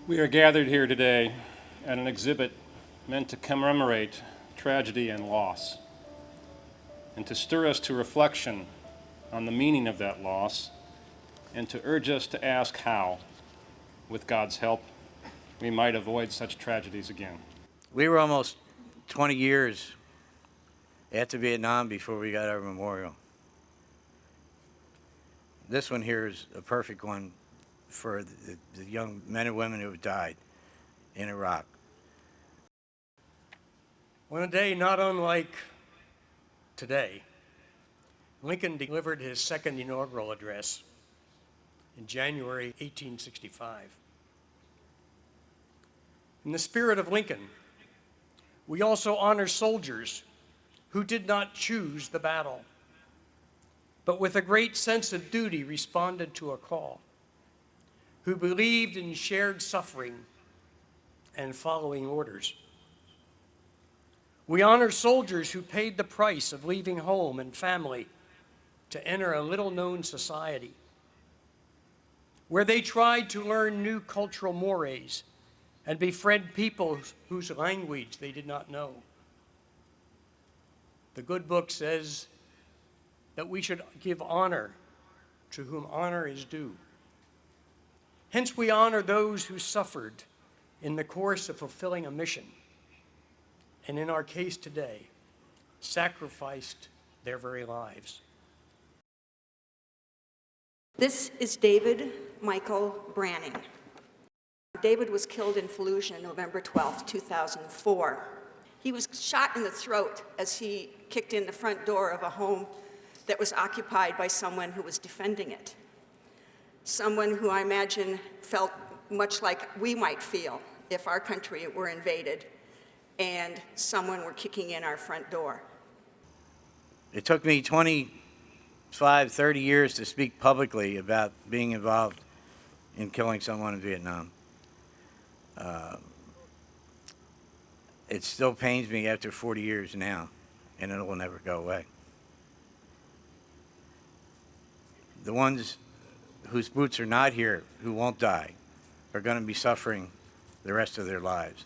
We are gathered here today at an exhibit meant to commemorate tragedy and loss, and to stir us to reflection on the meaning of that loss, and to urge us to ask how, with God's help, we might avoid such tragedies again. We were almost 20 years after Vietnam before we got our memorial. This one here is a perfect one for the young men and women who have died in Iraq. On a day not unlike today, Lincoln delivered his second inaugural address in January 1865. In the spirit of Lincoln, we also honor soldiers who did not choose the battle, but with a great sense of duty responded to a call, who believed in shared suffering and following orders. We honor soldiers who paid the price of leaving home and family to enter a little-known society, where they tried to learn new cultural mores and befriend people whose language they did not know. The good book says that we should give honor to whom honor is due. Hence, we honor those who suffered in the course of fulfilling a mission, and in our case today, sacrificed their very lives. This is David Michael Branning. David was killed in Fallujah November 12, 2004. He was shot in the throat as he kicked in the front door of a home that was occupied by someone who was defending it. Someone who I imagine felt much like we might feel if our country were invaded and someone were kicking in our front door. It took me 25, 30 years to speak publicly about being involved in killing someone in Vietnam. It still pains me after 40 years now, and it will never go away. The ones whose boots are not here, who won't die, are going to be suffering the rest of their lives.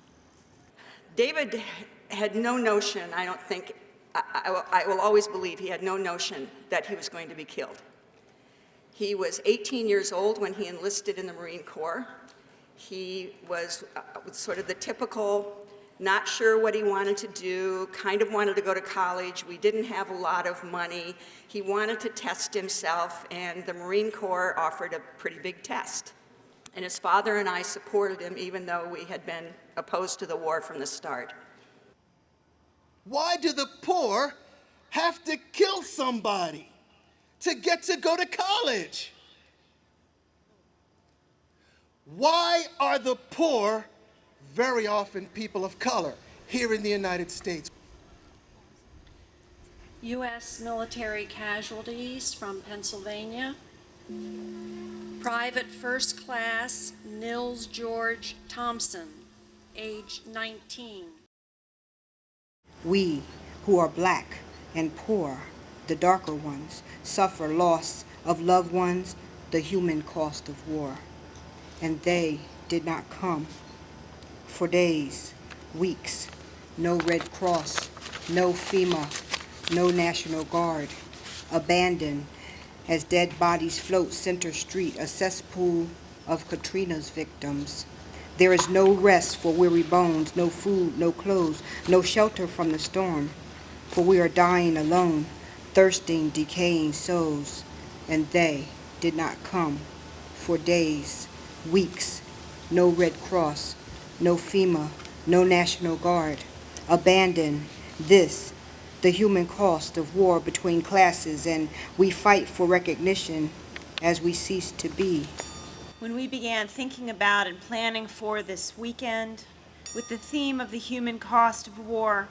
David had no notion, I don't think, I will always believe he had no notion that he was going to be killed. He was 18 years old when he enlisted in the Marine Corps. He was sort of the typical, not sure what he wanted to do, kind of wanted to go to college. We didn't have a lot of money. He wanted to test himself, and the Marine Corps offered a pretty big test. And his father and I supported him, even though we had been opposed to the war from the start. Why do the poor have to kill somebody to get to go to college? Why are the poor very often people of color here in the United States? U.S. military casualties from Pennsylvania. Private First Class Nils George Thompson, age 19. We who are black and poor, the darker ones, suffer loss of loved ones, the human cost of war. And they did not come. For days, weeks, no Red Cross, no FEMA, no National Guard, abandoned as dead bodies float Center Street, a cesspool of Katrina's victims. There is no rest for weary bones, no food, no clothes, no shelter from the storm, for we are dying alone, thirsting, decaying souls, and they did not come. For days, weeks, no Red Cross, no FEMA, no National Guard, abandon this, the human cost of war between classes, and we fight for recognition as we cease to be. When we began thinking about and planning for this weekend with the theme of the human cost of war,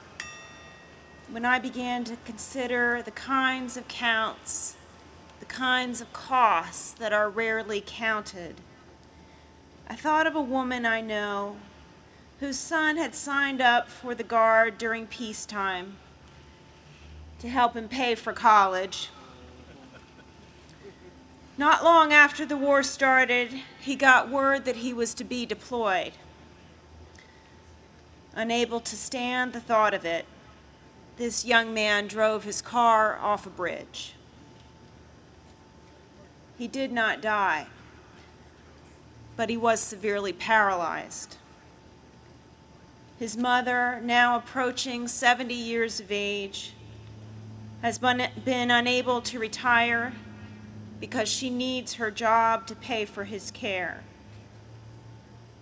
when I began to consider the kinds of counts, the kinds of costs that are rarely counted, I thought of a woman I know whose son had signed up for the Guard during peacetime to help him pay for college. Not long after the war started, he got word that he was to be deployed. Unable to stand the thought of it, this young man drove his car off a bridge. He did not die, but he was severely paralyzed. His mother, now approaching 70 years of age, has been unable to retire because she needs her job to pay for his care.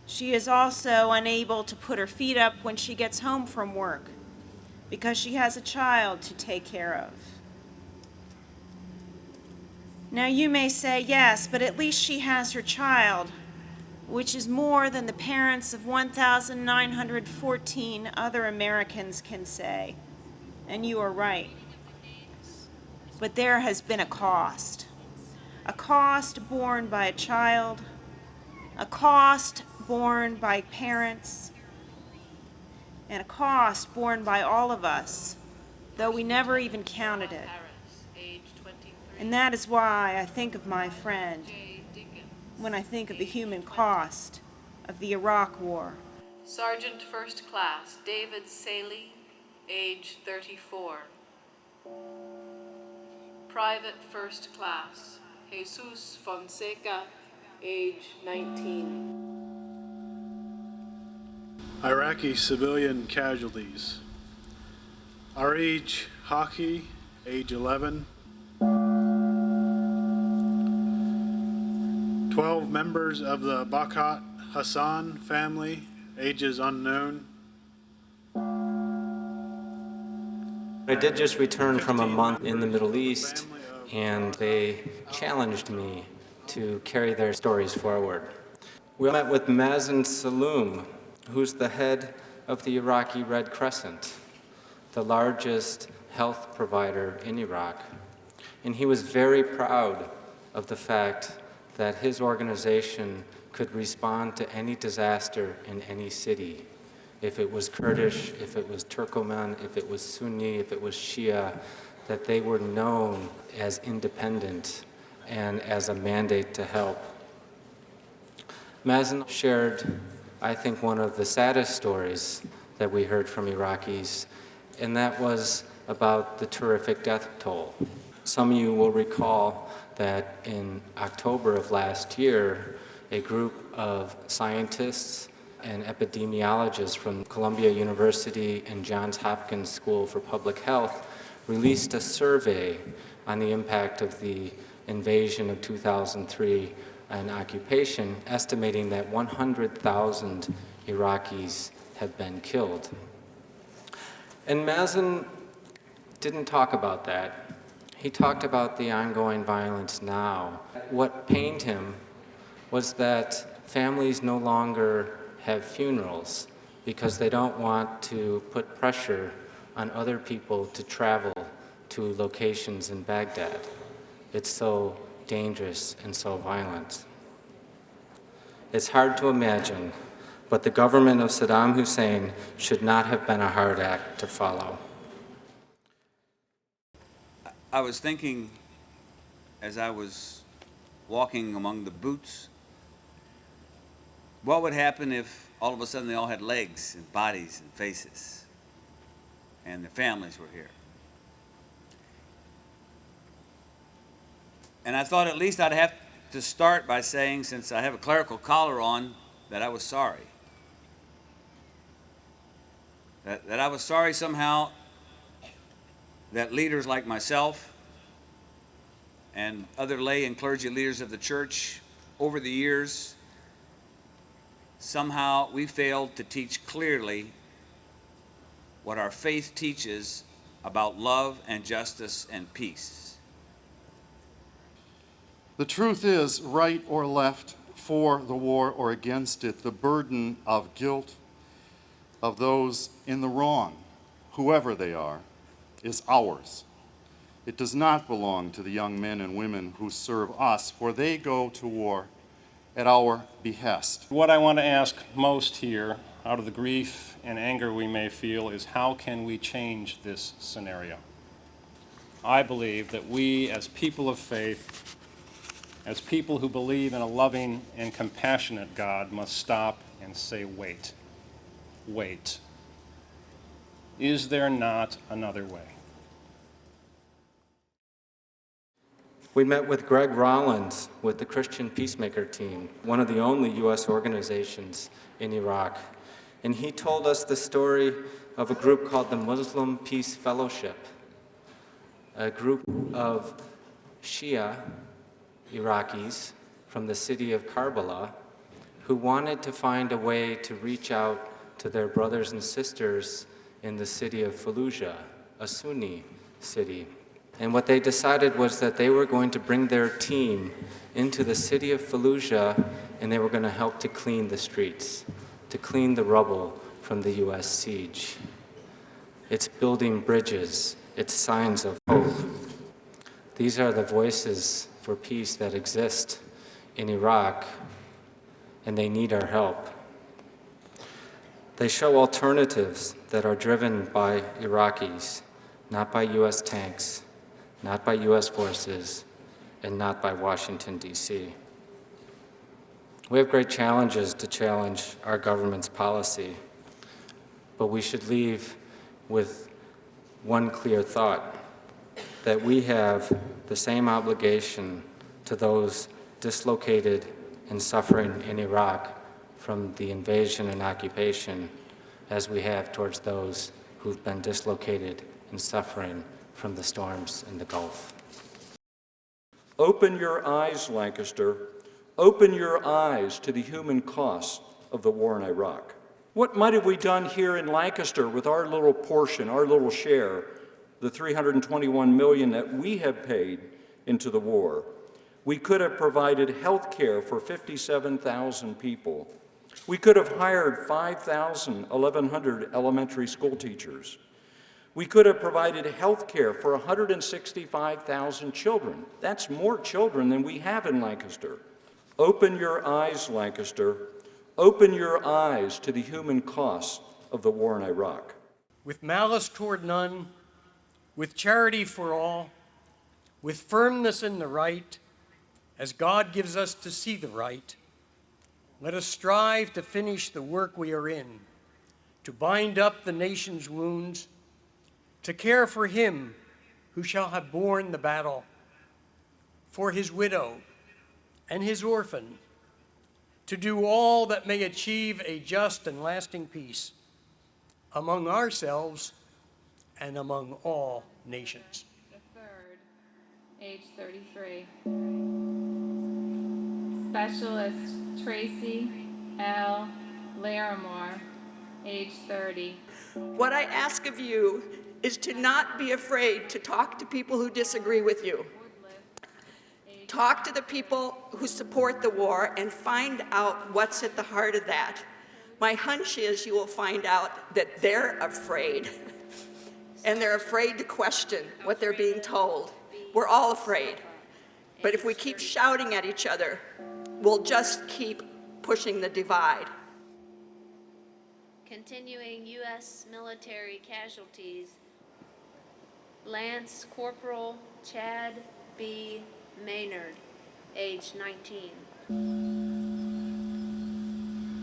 She is also unable to put her feet up when she gets home from work because she has a child to take care of. Now you may say, yes, but at least she has her child, which is more than the parents of 1,914 other Americans can say. And you are right. But there has been a cost borne by a child, a cost borne by parents, and a cost borne by all of us, though we never even counted it. And that is why I think of my friend when I think of the human cost of the Iraq War. Sergeant First Class David Saley, age 34. Private First Class Jesus Fonseca, age 19. Iraqi civilian casualties. Arij Haki, age 11. 12 members of the Bakat Hassan family, ages unknown. I did just return from a month in the Middle East, and they challenged me to carry their stories forward. We met with Mazen Saloom, who's the head of the Iraqi Red Crescent, the largest health provider in Iraq. And he was very proud of the fact that his organization could respond to any disaster in any city. If it was Kurdish, if it was Turkoman, if it was Sunni, if it was Shia, that they were known as independent and as a mandate to help. Mazen shared, I think, one of the saddest stories that we heard from Iraqis, and that was about the terrific death toll. Some of you will recall that in October of last year, a group of scientists and epidemiologists from Columbia University and Johns Hopkins School for Public Health released a survey on the impact of the invasion of 2003 and occupation, estimating that 100,000 Iraqis had been killed. And Mazen didn't talk about that. He talked about the ongoing violence now. What pained him was that families no longer have funerals because they don't want to put pressure on other people to travel to locations in Baghdad. It's so dangerous and so violent. It's hard to imagine, but the government of Saddam Hussein should not have been a hard act to follow. I was thinking as I was walking among the boots, what would happen if all of a sudden they all had legs and bodies and faces and their families were here? And I thought at least I'd have to start by saying, since I have a clerical collar on, that I was sorry. That I was sorry somehow that leaders like myself and other lay and clergy leaders of the church over the years, somehow we failed to teach clearly what our faith teaches about love and justice and peace. The truth is, right or left, for the war or against it, the burden of guilt of those in the wrong, whoever they are, is ours. It does not belong to the young men and women who serve us, for they go to war at our behest. What I want to ask most here, out of the grief and anger we may feel, is how can we change this scenario? I believe that we, as people of faith, as people who believe in a loving and compassionate God, must stop and say, wait, wait. Is there not another way? We met with Greg Rollins with the Christian Peacemaker Team, one of the only U.S. organizations in Iraq. And he told us the story of a group called the Muslim Peace Fellowship, a group of Shia Iraqis from the city of Karbala who wanted to find a way to reach out to their brothers and sisters in the city of Fallujah, a Sunni city. And what they decided was that they were going to bring their team into the city of Fallujah, and they were going to help to clean the streets, to clean the rubble from the U.S. siege. It's building bridges. It's signs of hope. These are the voices for peace that exist in Iraq, and they need our help. They show alternatives that are driven by Iraqis, not by U.S. tanks, not by U.S. forces, and not by Washington, D.C. We have great challenges to challenge our government's policy, but we should leave with one clear thought, that we have the same obligation to those dislocated and suffering in Iraq from the invasion and occupation as we have towards those who've been dislocated and suffering from the storms in the Gulf. Open your eyes, Lancaster. Open your eyes to the human cost of the war in Iraq. What might have we done here in Lancaster with our little portion, our little share, the $321 million that we have paid into the war? We could have provided health care for 57,000 people. We could have hired 1,100 elementary school teachers. We could have provided health care for 165,000 children. That's more children than we have in Lancaster. Open your eyes, Lancaster. Open your eyes to the human cost of the war in Iraq. With malice toward none, with charity for all, with firmness in the right, as God gives us to see the right, let us strive to finish the work we are in, to bind up the nation's wounds, to care for him who shall have borne the battle, for his widow and his orphan, to do all that may achieve a just and lasting peace among ourselves and among all nations. The third, age 33. Specialist Tracy L. Larimore, age 30. What I ask of you is to not be afraid to talk to people who disagree with you. Talk to the people who support the war and find out what's at the heart of that. My hunch is you will find out that they're afraid, and they're afraid to question what they're being told. We're all afraid. But if we keep shouting at each other, we'll just keep pushing the divide. Continuing U.S. military casualties, Lance Corporal Chad B. Maynard, age 19.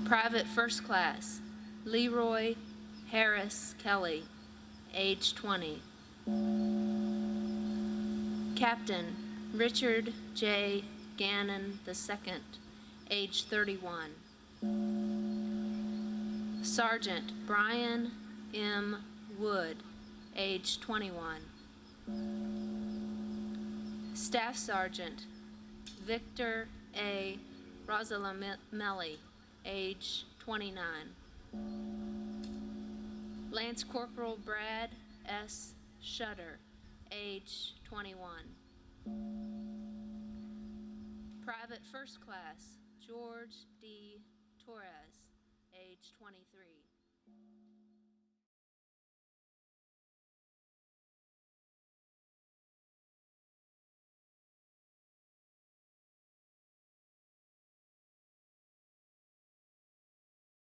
Private First Class Leroy Harris Kelly, age 20. Captain Richard J. Gannon II, age 31. Sergeant Brian M. Wood, age 21. Staff Sergeant Victor A. Rosalamelli, age 29. Lance Corporal Brad S. Shutter, age 21. Private First Class George D. Torres, age 23.